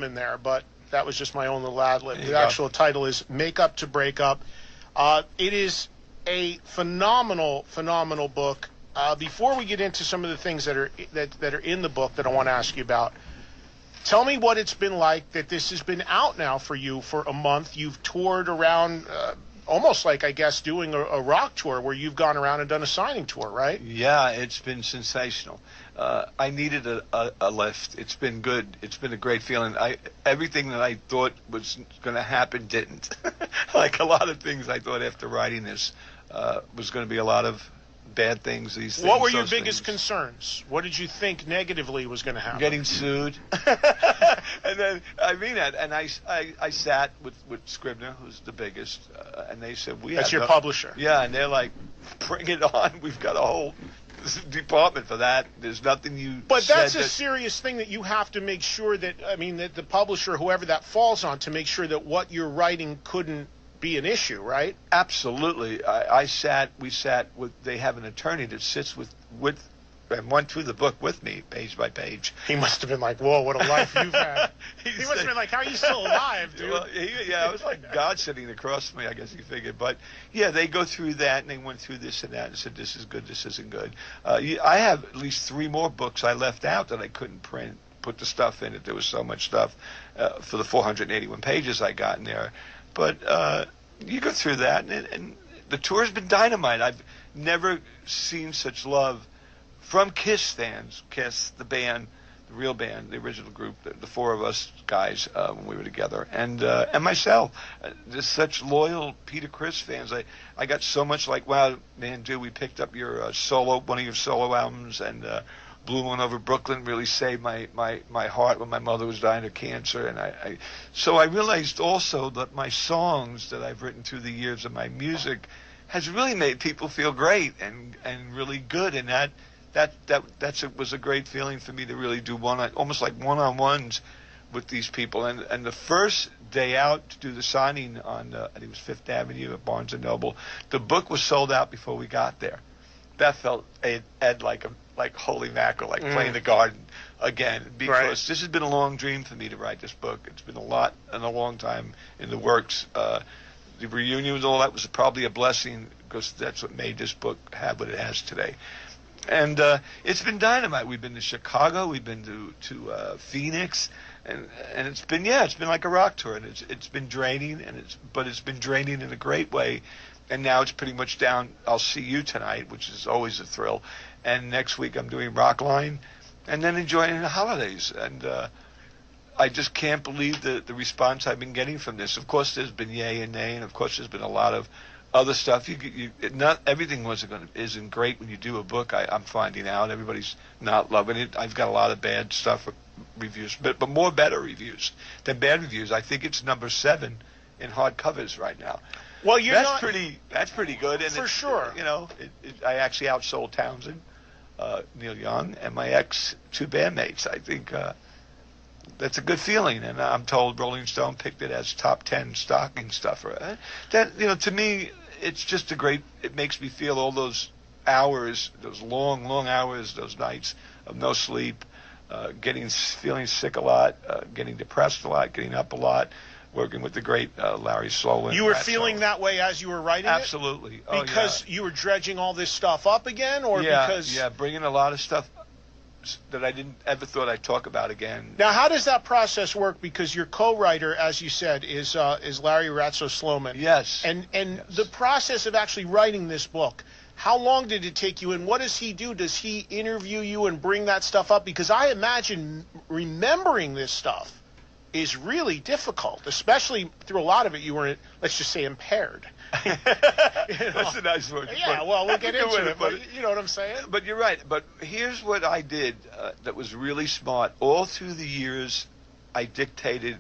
in there, but that was just my own little ad lib. There The you go. actual title is Make Up to Break Up. It is a phenomenal book. Before we get into some of the things that are in the book that I want to ask you about, tell me what it's been like that this has been out now for you for a month. You've toured around, almost like, I guess, doing a rock tour where you've gone around and done a signing tour, right? Yeah, it's been sensational. I needed a lift. It's been good. It's been a great feeling. Everything that I thought was going to happen didn't. Like a lot of things I thought after writing this was going to be a lot of bad things. These things. What were your biggest concerns? What did you think negatively was going to happen? Getting sued. And then I mean that, and I sat with Scribner, who's the biggest, and they said That's your publisher. Yeah, and they're like, bring it on. We've got a whole department for that. There's nothing you. But that's a serious thing that you have to make sure that, I mean, that the publisher, whoever that falls on, to make sure that what you're writing couldn't be an issue, right? Absolutely. We sat with, they have an attorney that sits with and went through the book with me, page by page. He must have been like, whoa, what a life you've had. He must have been like, how are you still alive, dude? Well, yeah, it was like God sitting across from me, I guess he figured. But, yeah, they go through that, and they went through this and that and said, this is good, this isn't good. I have at least 3 more books I left out that I couldn't print, put the stuff in it. There was so much stuff for the 481 pages I got in there. But you go through that, and the tour's been dynamite. I've never seen such love from Kiss fans. Kiss, the band, the real band, the original group, the 4 of us guys when we were together, and myself. There's such loyal Peter Criss fans. I got so much like, wow, man, dude, we picked up your one of your solo albums, and Blue One Over Brooklyn really saved my heart when my mother was dying of cancer. And so I realized also that my songs that I've written through the years of my music has really made people feel great and really good. And that was a great feeling for me to really do almost like one-on-ones with these people. And the first day out to do the signing on, I think it was Fifth Avenue at Barnes & Noble, the book was sold out before we got there. That felt, Ed, like holy mackerel, like playing the Garden again, because this has been a long dream for me to write this book. It's been a long time in the works. The reunion and all that was probably a blessing, because that's what made this book have what it has today. And it's been dynamite. We've been to Chicago, we've been to Phoenix, and it's been like a rock tour, and it's been draining, but it's been draining in a great way. And now it's pretty much down. I'll see you tonight, which is always a thrill. And next week I'm doing Rockline, and then enjoying the holidays. And I just can't believe the response I've been getting from this. Of course, there's been yay and nay, and of course there's been a lot of other stuff. Not everything isn't great when you do a book. I'm finding out everybody's not loving it. I've got a lot of bad stuff reviews, but more better reviews than bad reviews. I think it's number 7 in hardcovers right now. Well, that's pretty good, and for sure. You know, I actually outsold Townsend, Neil Young, and my ex-2 bandmates. I think that's a good feeling, and I'm told Rolling Stone picked it as top 10 stocking stuffer. That, to me, it's just it makes me feel all those hours, those long hours, those nights of no sleep, feeling sick a lot, getting depressed a lot, getting up a lot, working with the great Larry Sloan. You were feeling that way as you were writing Absolutely. it? Because you were dredging all this stuff up again, or because... Yeah, bringing a lot of stuff that I didn't ever thought I'd talk about again. Now, how does that process work? Because your co-writer, as you said, is Larry Ratso-Sloman. Yes. And the process of actually writing this book, how long did it take you, and what does he do? Does he interview you and bring that stuff up? Because I imagine remembering this stuff is really difficult, especially through a lot of it you were, let's just say, impaired. That's a nice word. Yeah, well, we'll get into it, but you know what I'm saying? But you're right. But here's what I did that was really smart. All through the years, I dictated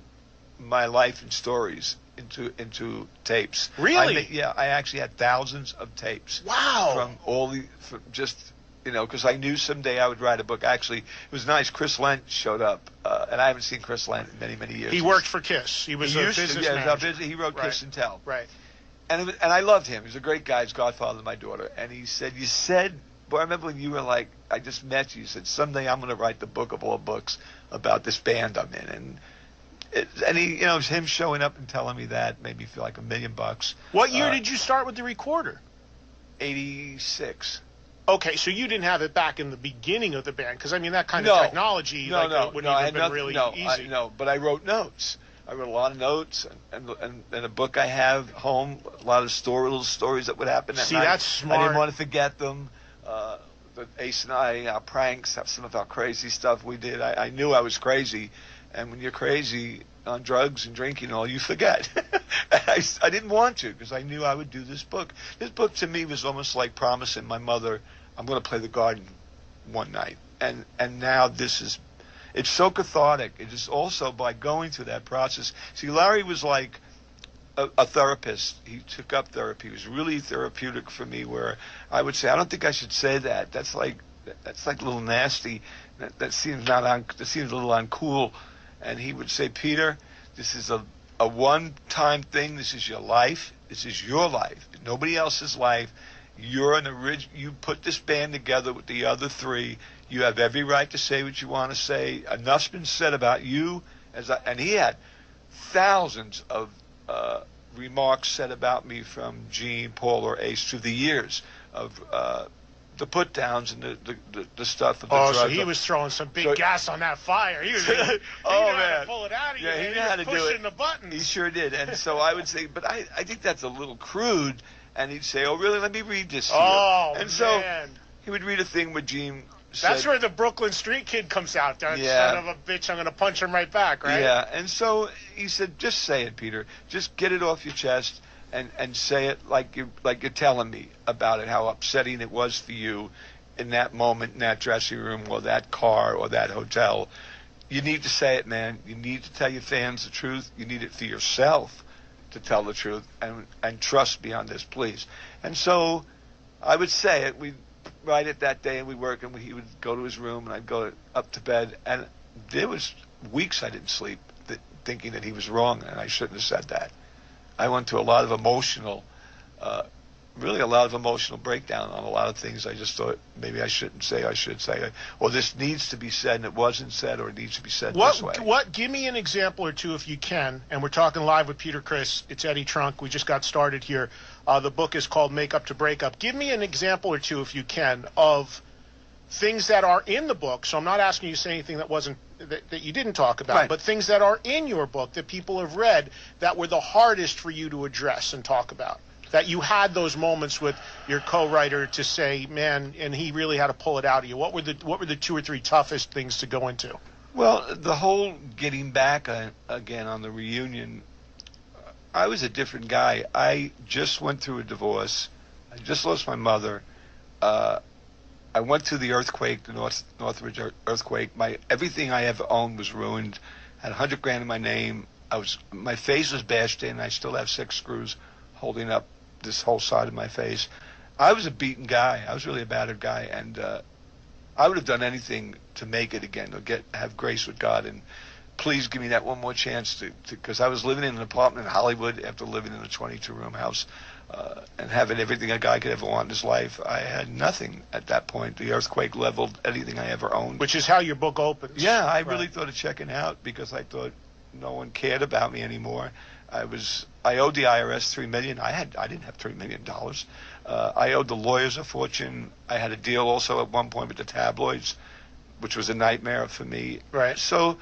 my life and stories into tapes. Really? I actually had thousands of tapes. Wow. Because I knew someday I would write a book. Actually, it was nice. Chris Lent showed up, and I haven't seen Chris Lent in many, many years. He worked for Kiss. He was a business manager. He wrote Kiss and Tell. Right. And I loved him. He was a great guy. He's godfather of my daughter. And he said, boy, I remember when you were like, I just met you. You said, someday I'm going to write the book of all books about this band I'm in. And And he, him showing up and telling me that made me feel like $1 million. What year did you start with the recorder? 86. Okay, so you didn't have it back in the beginning of the band, because I mean that kind of technology wouldn't even have been really easy. But I wrote notes. I wrote a lot of notes, and a book I have home, a lot of little stories that would happen at night. That's smart. I didn't want to forget them. But Ace and I, our pranks, some of our crazy stuff we did. I knew I was crazy, and when you're crazy on drugs and drinking and all, you forget. I didn't want to, because I knew I would do this book. This book to me was almost like promising my mother, I'm going to play the garden one night. And now it's so cathartic. It is also by going through that process. See, Larry was like a therapist. He took up therapy. It was really therapeutic for me, where I would say, I don't think I should say that. That's like a little nasty. That seems that seems a little uncool. And he would say, Peter, this is a one-time thing. This is your life. This is your life. Nobody else's life. You're you put this band together with the other three. You have every right to say what you want to say. Enough's been said about you. And he had thousands of remarks said about me from Gene, Paul, or Ace through the years of the put downs and the stuff of the drugs. So he was throwing some big gas on that fire. He was he knew how to pull it out of you. Yeah, he knew how to do it. Pushing the buttons. He sure did. And so I would say, but I think that's a little crude. And he'd say, oh, really? Let me read this to you. And so he would read a thing with Gene. That's where the Brooklyn street kid comes out. Son of a bitch, I'm going to punch him right back, right? Yeah, and so he said, just say it, Peter. Just get it off your chest and say it like you're telling me about it, how upsetting it was for you in that moment, in that dressing room, or that car, or that hotel. You need to say it, man. You need to tell your fans the truth. You need it for yourself to tell the truth, and trust me on this, please. And so I would say it. We'd write it that day, and we'd work, and he would go to his room, and I'd go up to bed. And there was weeks I didn't sleep thinking that he was wrong, and I shouldn't have said that. I went to a lot of emotional breakdown on a lot of things. I just thought maybe I shouldn't say. I should say, or this needs to be said and it wasn't said, or it needs to be said this way. Give me an example or two if you can. And we're talking live with Peter Criss. It's Eddie Trunk. We just got started here. The book is called Make Up to Break Up. Give me an example or two if you can of things that are in the book. So I'm not asking you to say anything that you didn't talk about, right, but things that are in your book that people have read that were the hardest for you to address and talk about. That you had those moments with your co-writer to say, man, and he really had to pull it out of you. What were the two or three toughest things to go into? Well, the whole getting back again on the reunion, I was a different guy. I just went through a divorce. I just lost my mother. I went through the earthquake, the Northridge earthquake. Everything I ever owned was ruined. I had $100,000 in my name. My face was bashed in. I still have 6 screws holding up this whole side of my face. I was a beaten guy. I was really a battered guy, and I would have done anything to make it again, or have grace with God, and please give me that one more chance because I was living in an apartment in Hollywood after living in a 22-room house and having everything a guy could ever want in his life. I had nothing at that point. The earthquake leveled anything I ever owned. Which is how your book opens. Yeah, I really thought of checking out because I thought no one cared about me anymore. I owed the IRS $3 million. I didn't have $3 million. I owed the lawyers a fortune. I had a deal also at one point with the tabloids, which was a nightmare for me. Right. So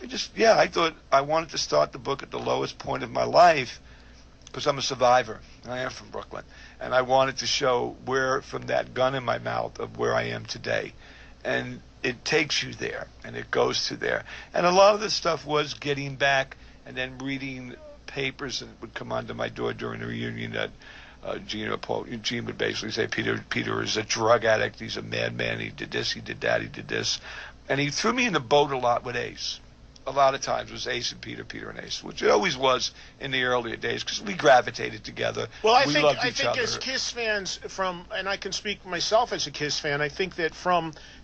I thought I wanted to start the book at the lowest point of my life because I'm a survivor. And I am from Brooklyn. And I wanted to show from that gun in my mouth of where I am today. And it takes you there, and it goes to there. And a lot of the stuff was getting back and then reading papers that would come onto my door during the reunion that Gene would basically say, Peter is a drug addict, he's a madman, he did this, he did that, he did this. And he threw me in the boat a lot with Ace. A lot of times it was Ace and Peter, Peter and Ace, which it always was in the earlier days because we gravitated together. Well, I think other. As Kiss fans and I can speak myself as a Kiss fan, I think that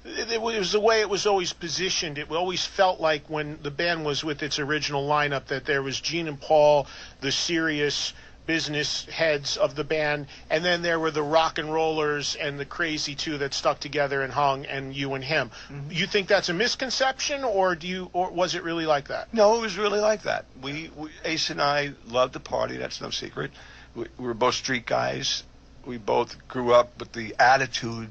it was the way it was always positioned. It always felt like when the band was with its original lineup that there was Gene and Paul, the serious business heads of the band, and then there were the rock and rollers and the crazy two that stuck together and hung, and you and him. You think that's a misconception, or was it really like that? No, it was really like that. Ace and I loved to party. That's no secret. We were both street guys. We both grew up with the attitude